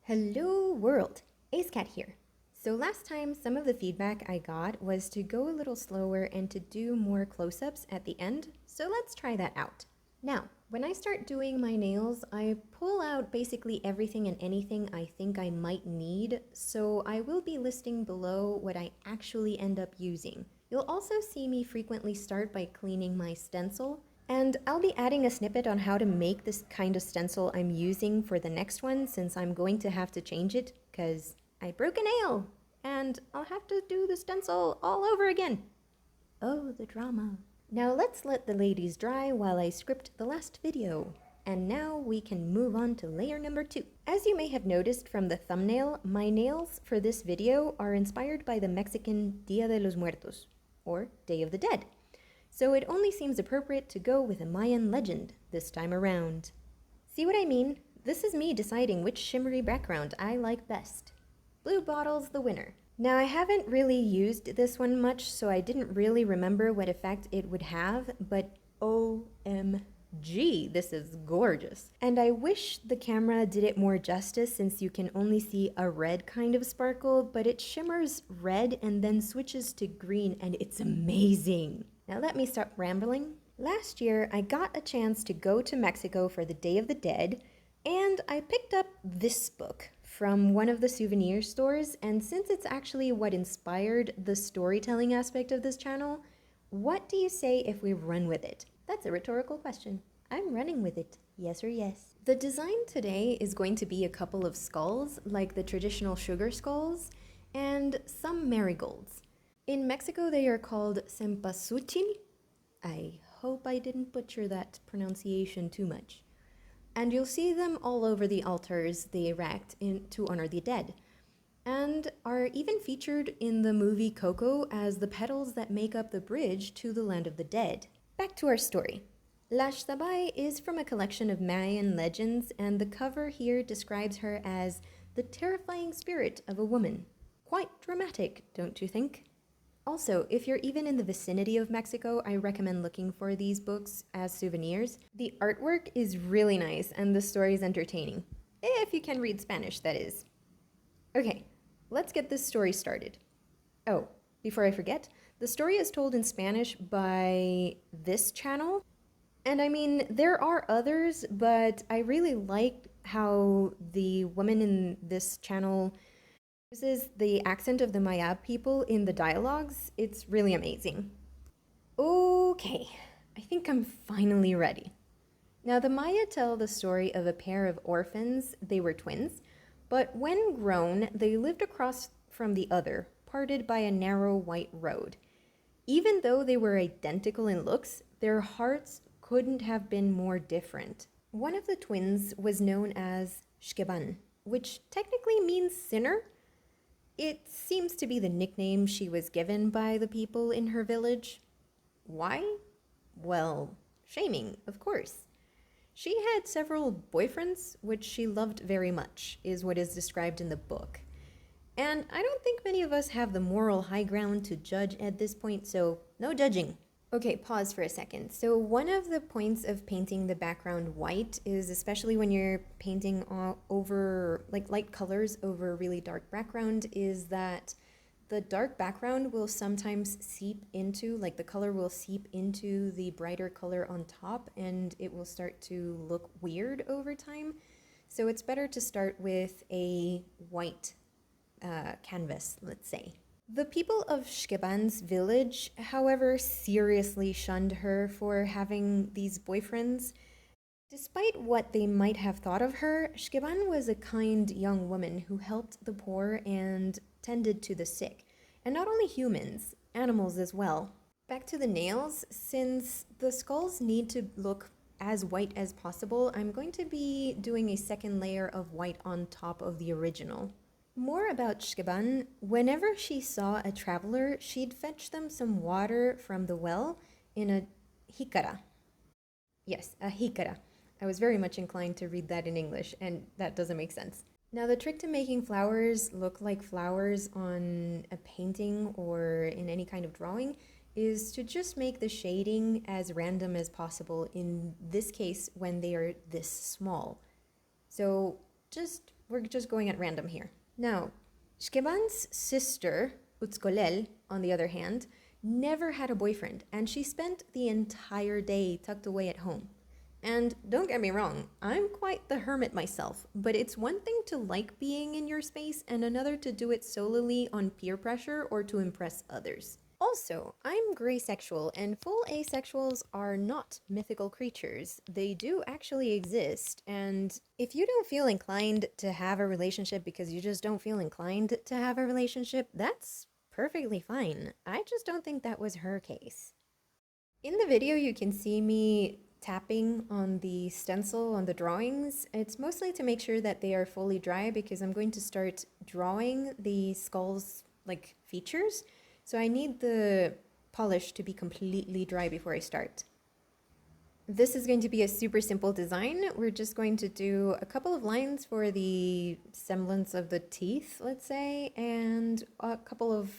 Hello world, AceCat here. So last time, some of the feedback I got was to go a little slower and to do more close-ups at the end, so let's try that out. Now, when I start doing my nails, I pull out basically everything and anything I think I might need, so I will be listing below what I actually end up using. You'll also see me frequently start by cleaning my stencil, and I'll be adding a snippet on how to make this kind of stencil I'm using for the next one, since I'm going to have to change it because I broke a nail and I'll have to do the stencil all over again. Oh, the drama. Now let's let the ladies dry while I script the last video. And now we can move on to layer number 2. As you may have noticed from the thumbnail, my nails for this video are inspired by the Mexican Dia de los Muertos, or Day of the Dead. So it only seems appropriate to go with a Mayan legend this time around. See what I mean? This is me deciding which shimmery background I like best. Blue bottle's the winner. Now I haven't really used this one much, so I didn't really remember what effect it would have, but OMG, this is gorgeous. And I wish the camera did it more justice, since you can only see a red kind of sparkle, but it shimmers red and then switches to green, and it's amazing. Now let me stop rambling. Last year, I got a chance to go to Mexico for the Day of the Dead, and I picked up this book from one of the souvenir stores, and since it's actually what inspired the storytelling aspect of this channel, what do you say if we run with it? That's a rhetorical question. I'm running with it. Yes or yes? The design today is going to be a couple of skulls, like the traditional sugar skulls, and some marigolds. In Mexico, they are called cempasúchil. I hope I didn't butcher that pronunciation too much. And you'll see them all over the altars they erect to honor the dead, and are even featured in the movie Coco as the petals that make up the bridge to the land of the dead. Back to our story. Xtabay is from a collection of Mayan legends, and the cover here describes her as the terrifying spirit of a woman. Quite dramatic, don't you think? Also, if you're even in the vicinity of Mexico, I recommend looking for these books as souvenirs. The artwork is really nice and the story is entertaining. If you can read Spanish, that is. Okay, let's get this story started. Oh, before I forget, the story is told in Spanish by this channel. And I mean, there are others, but I really liked how the woman in this channel uses the accent of the Maya people in the dialogues. It's really amazing. Okay, I think I'm finally ready. Now, the Maya tell the story of a pair of orphans. They were twins, but when grown, they lived across from the other, parted by a narrow white road. Even though they were identical in looks, their hearts couldn't have been more different. One of the twins was known as Xtabay, which technically means sinner. It seems to be the nickname she was given by the people in her village. Why? Well, shaming, of course. She had several boyfriends, which she loved very much, is what is described in the book. And I don't think many of us have the moral high ground to judge at this point, so no judging. Okay, pause for a second. So one of the points of painting the background white is, especially when you're painting over like light colors over a really dark background, is that the dark background will sometimes seep into, like the color will seep into the brighter color on top, and it will start to look weird over time. So it's better to start with a white canvas, let's say. The people of Xtabay's village, however, seriously shunned her for having these boyfriends. Despite what they might have thought of her, Xtabay was a kind young woman who helped the poor and tended to the sick. And not only humans, animals as well. Back to the nails, since the skulls need to look as white as possible, I'm going to be doing a second layer of white on top of the original. More about Xtabay. Whenever she saw a traveler, she'd fetch them some water from the well in a jícara. Yes, a jícara. I was very much inclined to read that in English, and that doesn't make sense. Now, the trick to making flowers look like flowers on a painting or in any kind of drawing is to just make the shading as random as possible, in this case when they are this small. So just we're just going at random here. Now, Shkeban's sister, Utskolel, on the other hand, never had a boyfriend, and she spent the entire day tucked away at home. And don't get me wrong, I'm quite the hermit myself, but it's one thing to like being in your space and another to do it solely on peer pressure or to impress others. Also, I'm gray sexual, and full asexuals are not mythical creatures. They do actually exist, and if you don't feel inclined to have a relationship because you just don't feel inclined to have a relationship, that's perfectly fine. I just don't think that was her case. In the video, you can see me tapping on the stencil on the drawings. It's mostly to make sure that they are fully dry because I'm going to start drawing the skull's features. So I need the polish to be completely dry before I start. This is going to be a super simple design. We're just going to do a couple of lines for the semblance of the teeth, let's say, and a couple of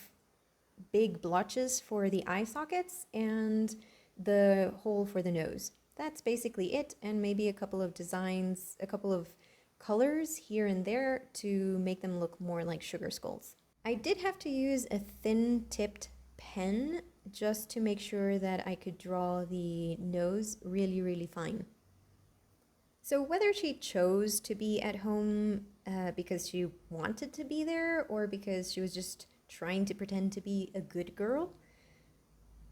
big blotches for the eye sockets and the hole for the nose. That's basically it, and maybe a couple of designs, a couple of colors here and there to make them look more like sugar skulls. I did have to use a thin-tipped pen just to make sure that I could draw the nose really, really fine. So whether she chose to be at home because she wanted to be there or because she was just trying to pretend to be a good girl,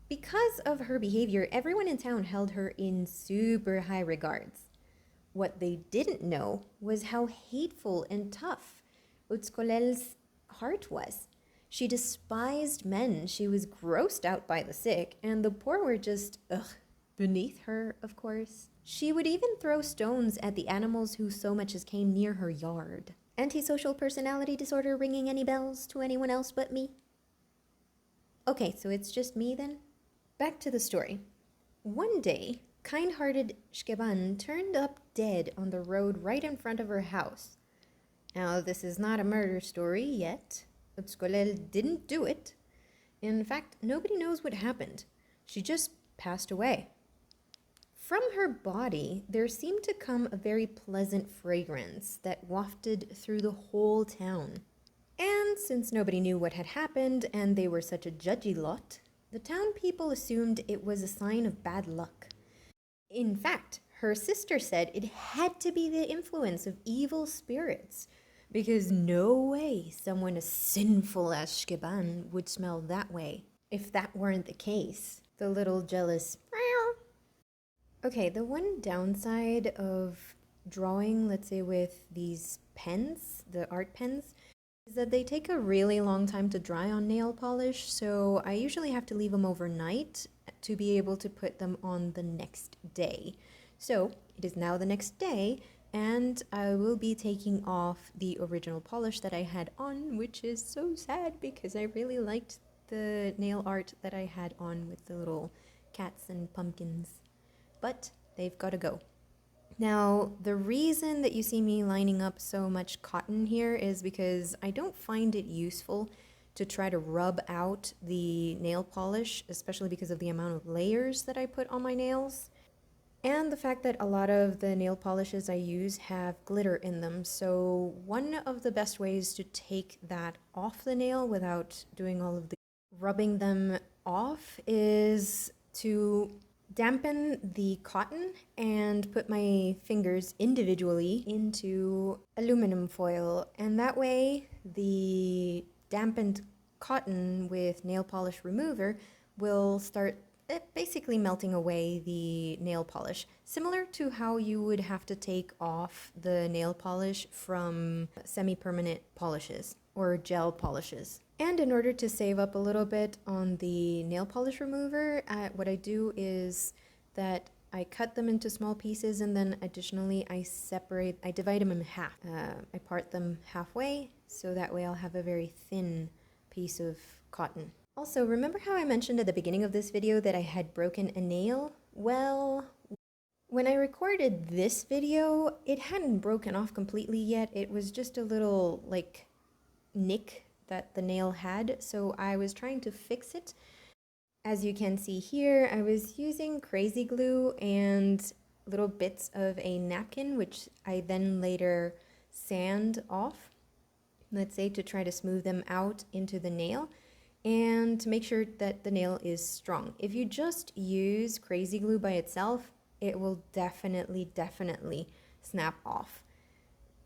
because of her behavior, everyone in town held her in super high regards. What they didn't know was how hateful and tough Utskolel's heart was. She despised men, she was grossed out by the sick, and the poor were just, beneath her, of course. She would even throw stones at the animals who so much as came near her yard. Antisocial personality disorder ringing any bells to anyone else but me? Okay, so it's just me then? Back to the story. One day, kind-hearted Shkeban turned up dead on the road right in front of her house. Now, this is not a murder story yet. Utskolel didn't do it. In fact, nobody knows what happened. She just passed away. From her body, there seemed to come a very pleasant fragrance that wafted through the whole town. And since nobody knew what had happened and they were such a judgy lot, the town people assumed it was a sign of bad luck. In fact, her sister said it had to be the influence of evil spirits, because no way someone as sinful as Shkeban would smell that way. If that weren't the case, the little jealous... Okay, the one downside of drawing, let's say with these pens, the art pens, is that they take a really long time to dry on nail polish, so I usually have to leave them overnight to be able to put them on the next day. So it is now the next day, and I will be taking off the original polish that I had on, which is so sad because I really liked the nail art that I had on with the little cats and pumpkins. But they've got to go. Now, the reason that you see me lining up so much cotton here is because I don't find it useful to try to rub out the nail polish, especially because of the amount of layers that I put on my nails. And the fact that a lot of the nail polishes I use have glitter in them. So one of the best ways to take that off the nail without doing all of the rubbing them off is to dampen the cotton and put my fingers individually into aluminum foil, and that way the dampened cotton with nail polish remover will start basically melting away the nail polish, similar to how you would have to take off the nail polish from semi-permanent polishes or gel polishes. And in order to save up a little bit on the nail polish remover, what I do is that I cut them into small pieces, and then additionally I divide them in half. I part them halfway, so that way I'll have a very thin piece of cotton. Also, remember how I mentioned at the beginning of this video that I had broken a nail? Well, when I recorded this video, it hadn't broken off completely yet. It was just a little, nick that the nail had, so I was trying to fix it. As you can see here, I was using crazy glue and little bits of a napkin, which I then later sand off, let's say, to try to smooth them out into the nail and to make sure that the nail is strong. If you just use crazy glue by itself, it will definitely snap off.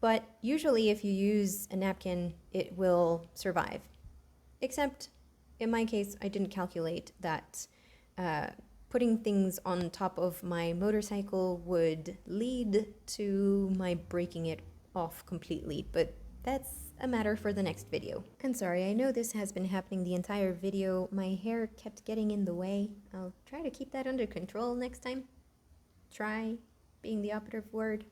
But usually if you use a napkin, it will survive. Except in my case, I didn't calculate that putting things on top of my motorcycle would lead to my breaking it off completely, but that's a matter for the next video. And sorry, I know this has been happening the entire video. My hair kept getting in the way. I'll try to keep that under control next time. Try being the operative word.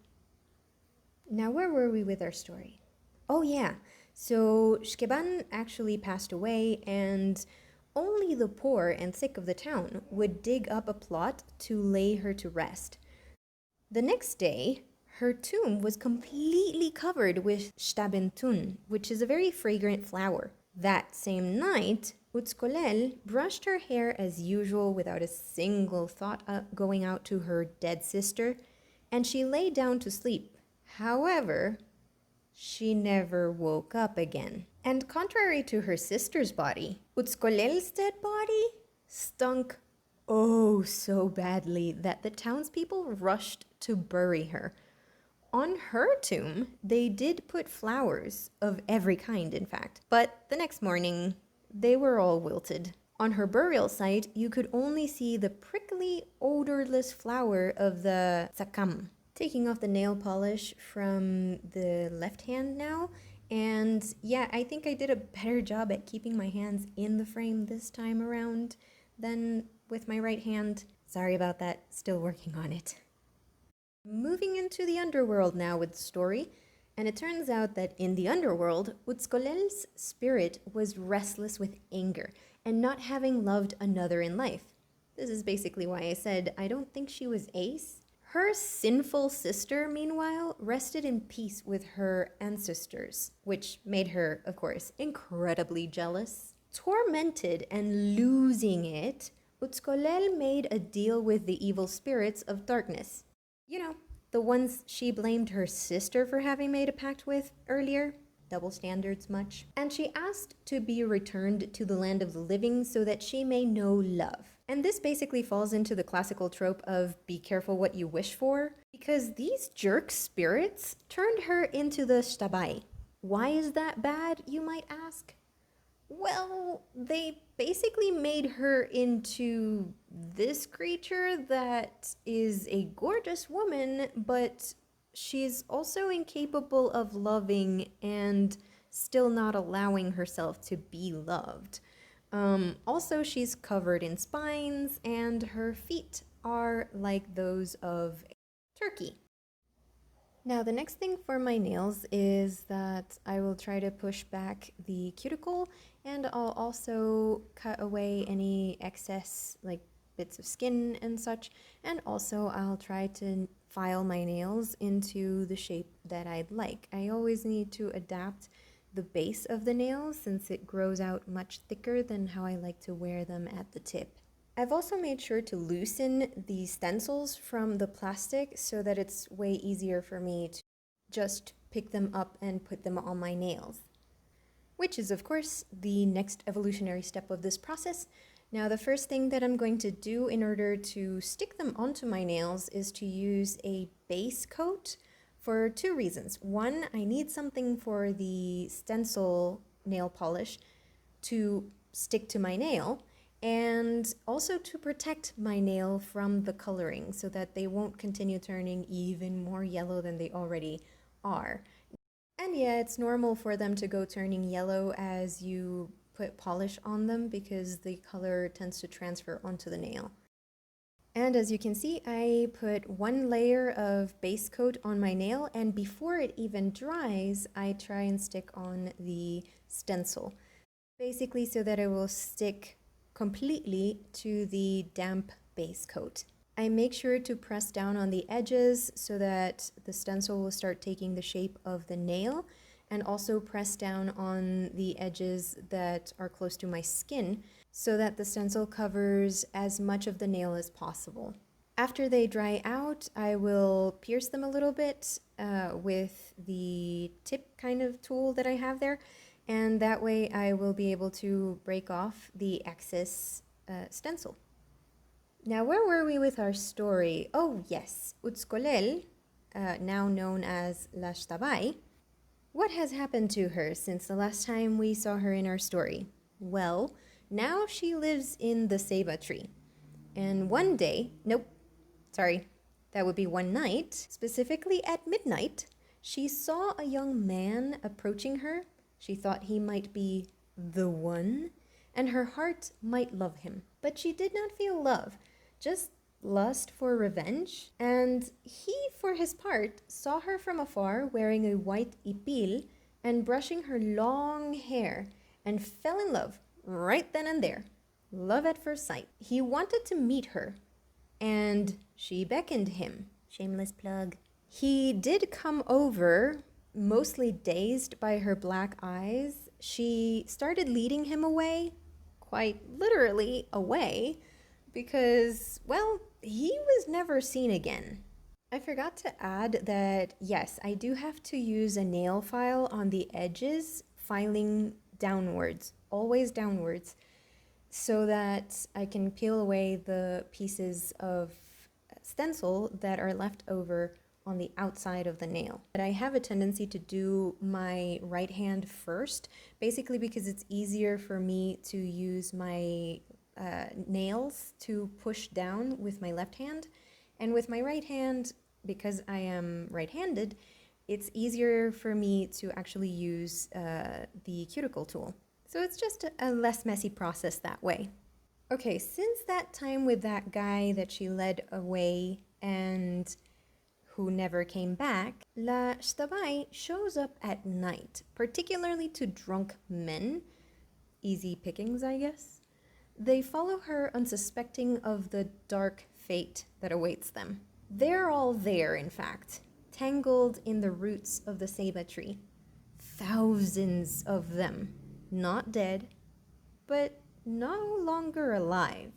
Now, where were we with our story? Oh yeah, so Xtabay actually passed away, and only the poor and sick of the town would dig up a plot to lay her to rest. The next day, her tomb was completely covered with Xtabay, which is a very fragrant flower. That same night, Utskolel brushed her hair as usual without a single thought going out to her dead sister, and she lay down to sleep. However, she never woke up again. And contrary to her sister's body, Utskolel's dead body stunk oh so badly that the townspeople rushed to bury her. On her tomb, they did put flowers of every kind, in fact, but the next morning, they were all wilted. On her burial site, you could only see the prickly, odorless flower of the sakam. Taking off the nail polish from the left hand now, and yeah, I think I did a better job at keeping my hands in the frame this time around than with my right hand. Sorry about that, still working on it. Moving into the underworld now with the story, and it turns out that in the underworld, Utskolel's spirit was restless with anger and not having loved another in life. This is basically why I said I don't think she was ace. Her sinful sister, meanwhile, rested in peace with her ancestors, which made her, of course, incredibly jealous. Tormented and losing it, Utskolel made a deal with the evil spirits of darkness. You know, the ones she blamed her sister for having made a pact with earlier. Double standards much. And she asked to be returned to the land of the living so that she may know love. And this basically falls into the classical trope of be careful what you wish for, because these jerk spirits turned her into the Xtabay. Why is that bad, you might ask? Well, they basically made her into this creature that is a gorgeous woman, but she's also incapable of loving and still not allowing herself to be loved. Also, she's covered in spines, and her feet are like those of a turkey. Now, the next thing for my nails is that I will try to push back the cuticle, and I'll also cut away any excess, like bits of skin and such, and also I'll try to file my nails into the shape that I'd like. I always need to adapt the base of the nails since it grows out much thicker than how I like to wear them at the tip. I've also made sure to loosen the stencils from the plastic so that it's way easier for me to just pick them up and put them on my nails, which is of course the next evolutionary step of this process. Now, the first thing that I'm going to do in order to stick them onto my nails is to use a base coat for two reasons. One, I need something for the stencil nail polish to stick to my nail, and also to protect my nail from the coloring so that they won't continue turning even more yellow than they already are. And yeah, it's normal for them to go turning yellow as you put polish on them because the color tends to transfer onto the nail. And as you can see, I put one layer of base coat on my nail, and before it even dries, I try and stick on the stencil, basically so that it will stick completely to the damp base coat. I make sure to press down on the edges so that the stencil will start taking the shape of the nail, and also press down on the edges that are close to my skin so that the stencil covers as much of the nail as possible. After they dry out, I will pierce them a little bit with the tip kind of tool that I have there. And that way I will be able to break off the excess stencil. Now, where were we with our story? Oh, yes, Utskolel, now known as La Xtabay. What has happened to her since the last time we saw her in our story? Well, now she lives in the ceiba tree. And one day, that would be one night, specifically at midnight, she saw a young man approaching her. She thought he might be the one, and her heart might love him. But she did not feel love, just lust for revenge. And he, for his part, saw her from afar wearing a white ipil and brushing her long hair, and fell in love right then and there. Love at first sight. He wanted to meet her, and she beckoned him. Shameless plug. He did come over, mostly dazed by her black eyes. She started leading him away, quite literally away, because, well, he was never seen again. I forgot to add that, yes, I do have to use a nail file on the edges, filing downwards, always downwards, so that I can peel away the pieces of stencil that are left over on the outside of the nail. But I have a tendency to do my right hand first, basically because it's easier for me to use my nails to push down with my left hand. And with my right hand, because I am right-handed, it's easier for me to actually use the cuticle tool. So it's just a less messy process that way. Okay, since that time with that guy that she led away and who never came back, La Xtabay shows up at night, particularly to drunk men. Easy pickings, I guess. They follow her unsuspecting of the dark fate that awaits them. They're all there, in fact, tangled in the roots of the ceiba tree. Thousands of them. Not dead, but no longer alive.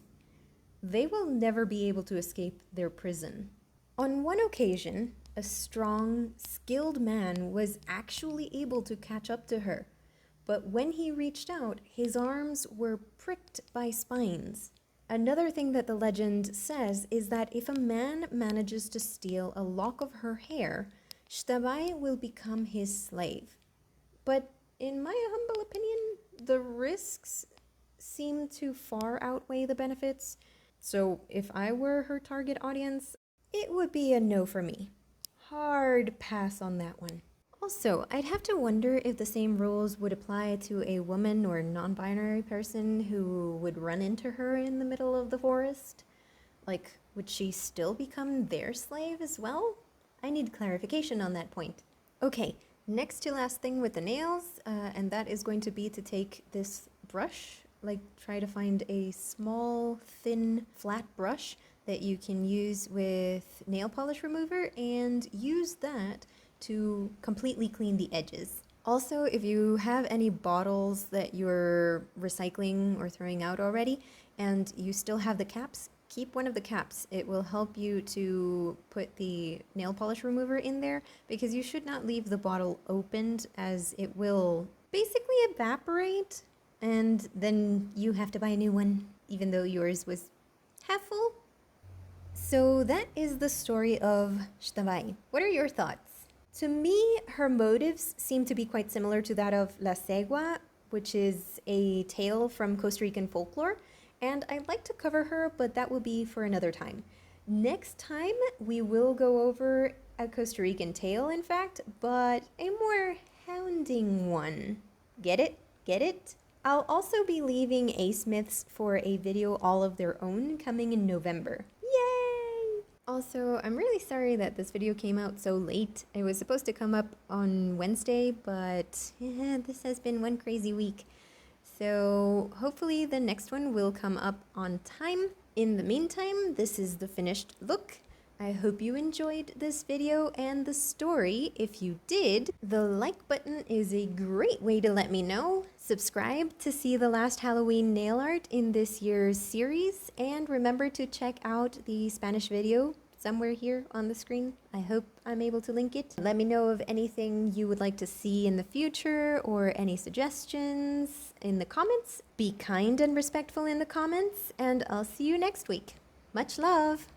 They will never be able to escape their prison. On one occasion, a strong, skilled man was actually able to catch up to her, but when he reached out, his arms were pricked by spines. Another thing that the legend says is that if a man manages to steal a lock of her hair, Xtabay will become his slave. But in my humble opinion, the risks seem to far outweigh the benefits. So if I were her target audience, it would be a no for me. Hard pass on that one. Also, I'd have to wonder if the same rules would apply to a woman or non-binary person who would run into her in the middle of the forest. Like, would she still become their slave as well? I need clarification on that point. Okay, next to last thing with the nails, and that is going to be to take this brush, like try to find a small, thin, flat brush that you can use with nail polish remover and use that to completely clean the edges. Also, if you have any bottles that you're recycling or throwing out already and you still have the caps, keep one of the caps. It will help you to put the nail polish remover in there because you should not leave the bottle opened as it will basically evaporate and then you have to buy a new one even though yours was half full. So that is the story of Xtabay. What are your thoughts? To me, her motives seem to be quite similar to that of La Cegua, which is a tale from Costa Rican folklore, and I'd like to cover her, but that will be for another time. Next time, we will go over a Costa Rican tale, in fact, but a more hounding one. Get it? Get it? I'll also be leaving A-Smiths for a video all of their own coming in November. Yay! Also, I'm really sorry that this video came out so late. It was supposed to come up on Wednesday, but this has been one crazy week. So hopefully the next one will come up on time. In the meantime, this is the finished look. I hope you enjoyed this video and the story. If you did, the like button is a great way to let me know. Subscribe to see the last Halloween nail art in this year's series, and remember to check out the Spanish video somewhere here on the screen. I hope I'm able to link it. Let me know of anything you would like to see in the future or any suggestions in the comments. Be kind and respectful in the comments, and I'll see you next week. Much love!